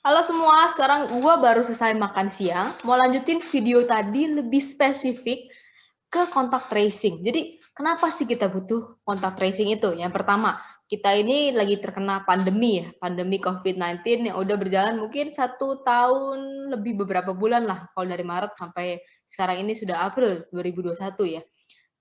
Halo semua, sekarang gua baru selesai makan siang. Mau lanjutin video tadi lebih spesifik ke kontak tracing. Jadi, kenapa sih kita butuh kontak tracing itu? Yang pertama, kita ini lagi terkena pandemi ya, pandemi COVID-19 yang udah berjalan mungkin 1 tahun lebih beberapa bulan lah. Kalau dari Maret sampai sekarang ini sudah April 2021 ya.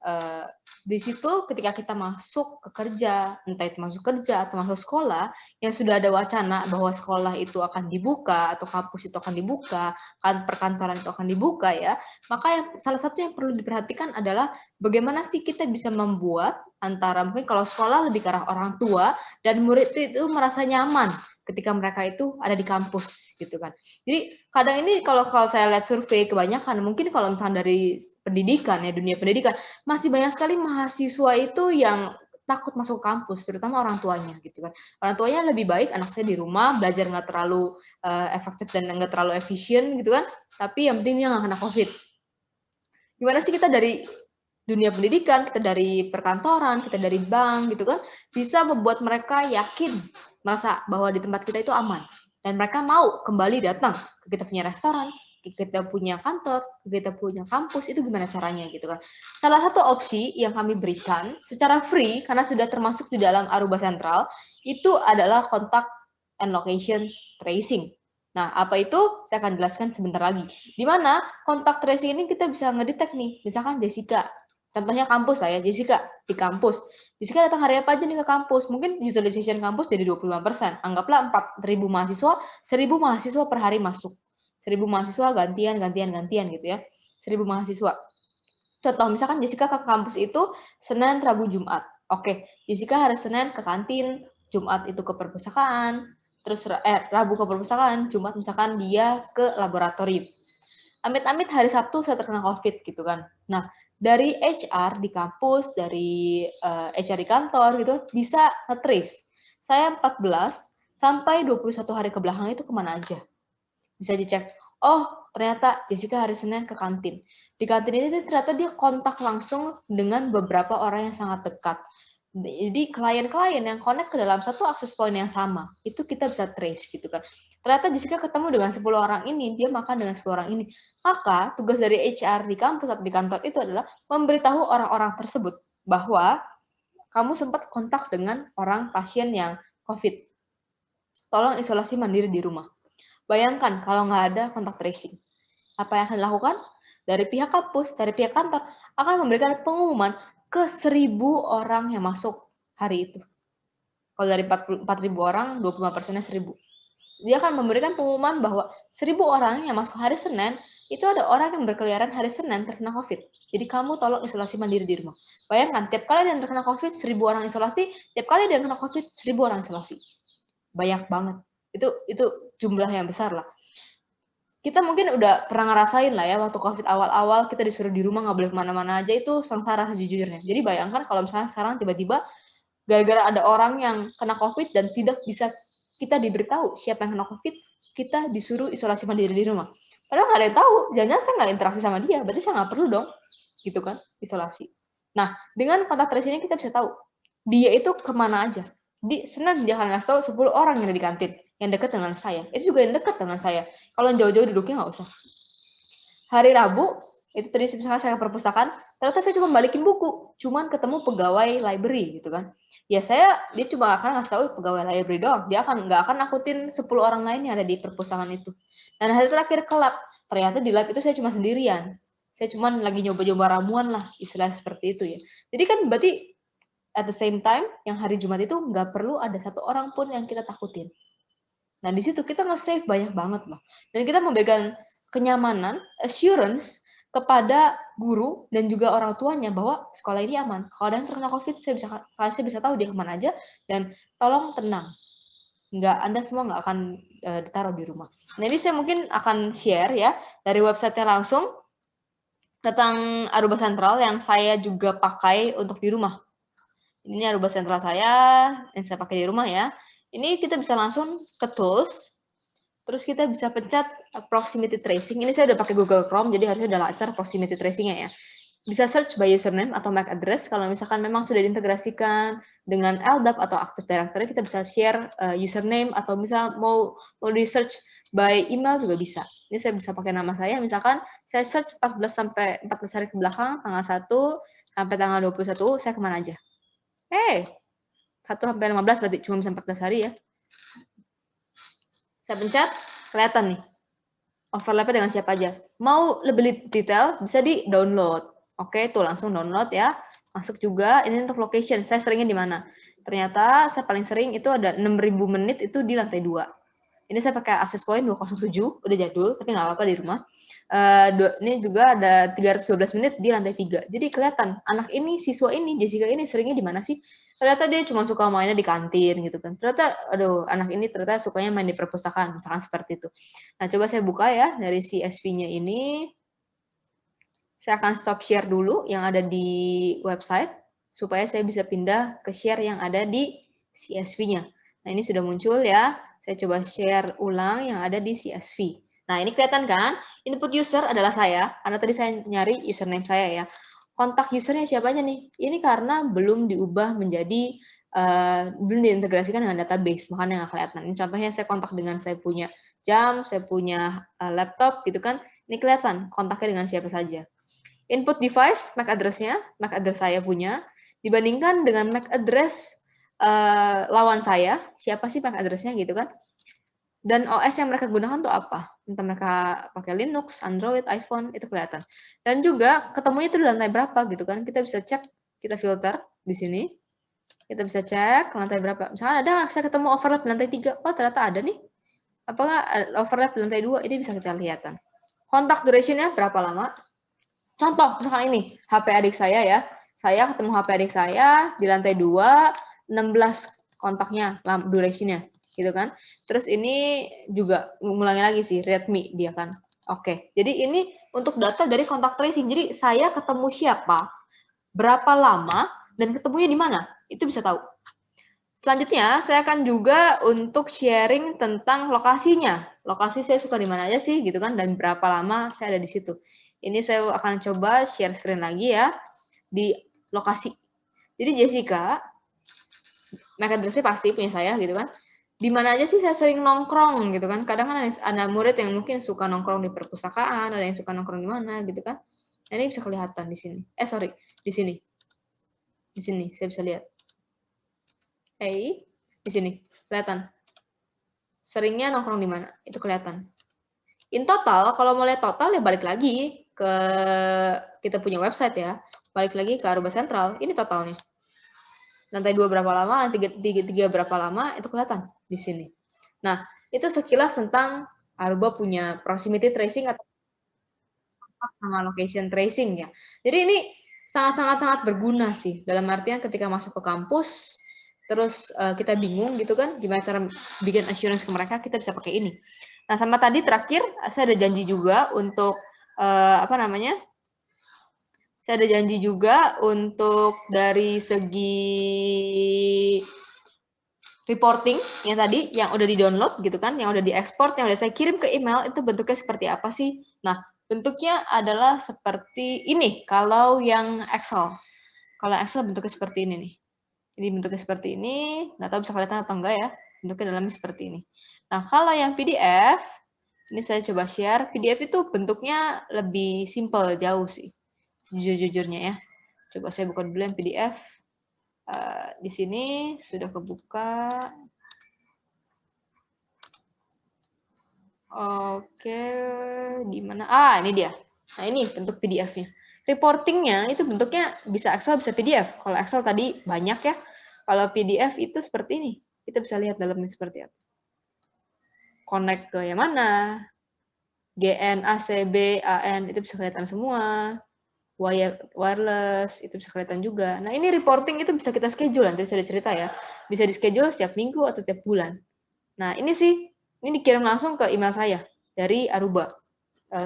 Uh, di situ ketika kita masuk ke kerja, entah itu masuk kerja atau masuk sekolah, yang sudah ada wacana bahwa sekolah itu akan dibuka atau kampus itu akan dibuka, kan perkantoran itu akan dibuka ya, maka yang salah satu yang perlu diperhatikan adalah bagaimana sih kita bisa membuat antara mungkin kalau sekolah lebih ke arah orang tua dan murid itu merasa nyaman ketika mereka itu ada di kampus gitu kan. Jadi kadang ini kalau saya lihat survei kebanyakan mungkin kalau misalnya dari pendidikan ya dunia pendidikan masih banyak sekali mahasiswa itu yang takut masuk kampus, terutama orang tuanya gitu kan. Orang tuanya lebih baik anak saya di rumah belajar nggak terlalu efektif dan nggak terlalu efisien gitu kan. Tapi yang penting dia nggak kena COVID. Gimana sih kita dari dunia pendidikan, kita dari perkantoran, kita dari bank gitu kan, bisa membuat mereka yakin merasa bahwa di tempat kita itu aman dan mereka mau kembali datang ke kita punya restoran, kita punya kantor, kita punya kampus, itu gimana caranya gitu kan. Salah satu opsi yang kami berikan secara free, karena sudah termasuk di dalam Aruba Sentral, itu adalah kontak and location tracing. Nah, apa itu? Saya akan jelaskan sebentar lagi. Di mana kontak tracing ini kita bisa ngedetect nih, misalkan Jessica, contohnya kampus lah ya, Jessica di kampus. Jessica datang hari apa aja nih ke kampus, mungkin utilization kampus jadi 25%, anggaplah 4.000 mahasiswa, 1.000 mahasiswa per hari masuk. 1.000 mahasiswa gantian gitu ya. 1.000 mahasiswa. Contoh, misalkan Jessica ke kampus itu Senin, Rabu, Jumat. Oke, Jessica hari Senin ke kantin, Jumat itu ke perpustakaan, terus Rabu ke perpustakaan, Jumat misalkan dia ke laboratorium. Amit-amit hari Sabtu saya terkena COVID gitu kan. Nah, dari HR di kampus, dari HR di kantor gitu, bisa nge-trace. Saya 14 sampai 21 hari ke belakang itu kemana aja. Bisa dicek, oh ternyata Jessica hari Senin ke kantin. Di kantin ini ternyata dia kontak langsung dengan beberapa orang yang sangat dekat. Jadi klien-klien yang connect ke dalam satu akses point yang sama, itu kita bisa trace gitu kan. Ternyata Jessica ketemu dengan 10 orang ini, dia makan dengan 10 orang ini. Maka tugas dari HR di kampus atau di kantor itu adalah memberitahu orang-orang tersebut bahwa kamu sempat kontak dengan orang pasien yang COVID. Tolong isolasi mandiri di rumah. Bayangkan kalau nggak ada kontak tracing. Apa yang akan dilakukan? Dari pihak kampus, dari pihak kantor, akan memberikan pengumuman ke 1.000 orang yang masuk hari itu. Kalau dari 4.000 orang, 25%-nya 1.000. Dia akan memberikan pengumuman bahwa 1.000 orang yang masuk hari Senin, itu ada orang yang berkeliaran hari Senin terkena COVID. Jadi kamu tolong isolasi mandiri di rumah. Bayangkan, tiap kali dia terkena COVID, 1.000 orang isolasi, tiap kali dia kena COVID, 1.000 orang isolasi. Banyak banget. Itu jumlah yang besar lah. Kita mungkin udah pernah ngerasain lah ya, waktu COVID awal-awal kita disuruh di rumah nggak boleh kemana-mana aja, itu sengsara sejujurnya. Jadi bayangkan kalau misalnya sekarang tiba-tiba gara-gara ada orang yang kena COVID dan tidak bisa kita diberitahu siapa yang kena COVID, kita disuruh isolasi mandiri di rumah. Padahal nggak ada yang tahu, jangan-jangan saya nggak interaksi sama dia, berarti saya nggak perlu dong, gitu kan, isolasi. Nah, dengan kontak tracing ini kita bisa tahu, dia itu kemana aja. Di Senin dia akan ngasih tahu 10 orang yang ada di kantin, yang dekat dengan saya. Itu juga yang dekat dengan saya. Kalau yang jauh-jauh duduknya nggak usah. Hari Rabu, itu tadi misalkan saya ke perpustakaan, ternyata saya cuma balikin buku, cuman ketemu pegawai library gitu kan. Ya dia cuma akan ngasih tahu pegawai library doang, dia nggak akan nakutin 10 orang lain yang ada di perpustakaan itu. Dan hari terakhir ke lab, ternyata di lab itu saya cuma sendirian. Saya cuma lagi nyoba-nyoba ramuan lah, istilah seperti itu ya. Jadi kan berarti at the same time, yang hari Jumat itu nggak perlu ada satu orang pun yang kita takutin. Nah, di situ kita nge-save banyak banget loh. Dan kita memberikan kenyamanan, assurance kepada guru dan juga orang tuanya bahwa sekolah ini aman. Kalau ada yang terkena COVID, saya bisa tahu dia kemana aja, dan tolong tenang. Anda semua nggak akan ditaruh di rumah. Nah, ini saya mungkin akan share ya, dari website-nya langsung, tentang Aruba Sentral yang saya juga pakai untuk di rumah. Ini Aruba Sentral saya, yang saya pakai di rumah ya. Ini kita bisa langsung ke tools, terus kita bisa pencet proximity tracing. Ini saya udah pakai Google Chrome, jadi harusnya udah lancar proximity tracing-nya ya. bisa search by username atau MAC address. Kalau misalkan memang sudah diintegrasikan dengan LDAP atau Active Directory, kita bisa share username atau bisa mau di search by email juga bisa. Ini saya bisa pakai nama saya, misalkan saya search 14 sampai 14 hari ke belakang, tanggal 1 sampai tanggal 21, saya kemana aja? 1 sampai 15 berarti cuma bisa 14 hari ya. Saya pencet, kelihatan nih. Overlap-nya dengan siapa aja. Mau lebih detail, bisa di-download. Oke, tuh langsung download ya. Masuk juga, ini untuk location. Saya seringnya di mana? Ternyata saya paling sering itu ada 6.000 menit itu di lantai 2. Ini saya pakai access point 207, udah jadul, tapi nggak apa-apa di rumah. Ini juga ada 312 menit di lantai 3. Jadi kelihatan, anak ini, siswa ini, Jessica ini seringnya di mana sih? Ternyata dia cuma suka mainnya di kantin gitu kan. Ternyata, aduh, anak ini ternyata sukanya main di perpustakaan, misalkan seperti itu. Nah, coba saya buka ya dari CSV-nya ini. Saya akan stop share dulu yang ada di website, supaya saya bisa pindah ke share yang ada di CSV-nya. Nah, ini sudah muncul ya. Saya coba share ulang yang ada di CSV. Nah, ini kelihatan kan? Input user adalah saya, karena tadi saya nyari username saya ya. Kontak usernya siapa aja nih? Ini karena belum diubah menjadi, belum diintegrasikan dengan database, makanya nggak kelihatan. Ini contohnya saya kontak dengan saya punya jam, saya punya laptop gitu kan. Ini kelihatan kontaknya dengan siapa saja. Input device, MAC address-nya, MAC address saya punya, dibandingkan dengan MAC address lawan saya, siapa sih MAC address-nya gitu kan. Dan OS yang mereka gunakan tuh apa? Entah mereka pakai Linux, Android, iPhone, itu kelihatan. Dan juga ketemunya itu di lantai berapa gitu kan. Kita bisa cek, kita filter di sini. Kita bisa cek lantai berapa. Misalnya ada saya ketemu overlap di lantai 3. Oh, ternyata ada nih. Apakah overlap di lantai 2? Ini bisa kita lihat. Kontak duration-nya berapa lama? Contoh, misalkan ini, HP adik saya ya. Saya ketemu HP adik saya di lantai 2, 16 kontaknya, duration-nya, gitu kan. Terus ini juga, ngulangi lagi sih, Redmi dia kan. Oke, jadi ini untuk data dari kontak tracing. Jadi saya ketemu siapa, berapa lama, dan ketemunya di mana. Itu bisa tahu. Selanjutnya, saya akan juga untuk sharing tentang lokasinya. Lokasi saya suka di mana aja sih, gitu kan, dan berapa lama saya ada di situ. Ini saya akan coba share screen lagi ya, di lokasi. Jadi Jessica, MAC address-nya pasti punya saya, gitu kan. Di mana aja sih saya sering nongkrong, gitu kan. Kadang kan ada murid yang mungkin suka nongkrong di perpustakaan, ada yang suka nongkrong di mana, gitu kan. Nah, ini bisa kelihatan di sini. Di sini. Di sini, saya bisa lihat. Di sini, kelihatan. Seringnya nongkrong di mana? Itu kelihatan. In total, kalau mau lihat total ya balik lagi ke kita punya website ya. Balik lagi ke Aruba Central. Ini totalnya. Lantai 2 berapa lama, lantai 3 berapa lama, itu kelihatan di sini. Nah, itu sekilas tentang Aruba punya proximity tracing atau sama location tracing ya. Jadi ini sangat berguna sih. Dalam artian ketika masuk ke kampus, terus kita bingung gitu kan, gimana cara bikin assurance ke mereka, kita bisa pakai ini. Nah, sama tadi terakhir, saya ada janji juga untuk, saya ada janji juga untuk dari segi reporting yang tadi, yang udah di-download gitu kan, yang udah diekspor, yang udah saya kirim ke email, itu bentuknya seperti apa sih? Nah, bentuknya adalah seperti ini, kalau yang Excel. Kalau Excel bentuknya seperti ini nih. Jadi bentuknya seperti ini, nggak tahu bisa kelihatan atau enggak ya, bentuknya dalamnya seperti ini. Nah, kalau yang PDF, ini saya coba share, PDF itu bentuknya lebih simple, jauh sih, sejujur-jujurnya ya. Coba saya buka dulu yang PDF. Di sini sudah kebuka. Oke, di mana? Ini dia. Nah, ini bentuk PDF-nya. Reportingnya itu bentuknya bisa Excel, bisa PDF. Kalau Excel tadi banyak ya. Kalau PDF itu seperti ini. Kita bisa lihat dalamnya seperti apa. Connect ke yang mana? GN, ACB, AN, itu bisa kelihatan semua. Wireless, itu bisa kelihatan juga. Nah, ini reporting itu bisa kita schedule, nanti saya cerita ya. Bisa di-schedule setiap minggu atau setiap bulan. Nah, ini dikirim langsung ke email saya dari Aruba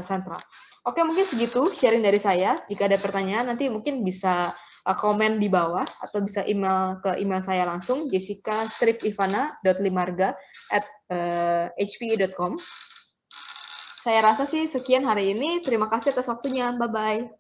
Central. Oke, mungkin segitu sharing dari saya. Jika ada pertanyaan, nanti mungkin bisa komen di bawah atau bisa email ke email saya langsung, jessica-ivana.limarga@hpe.com. Saya rasa sih sekian hari ini. Terima kasih atas waktunya. Bye-bye.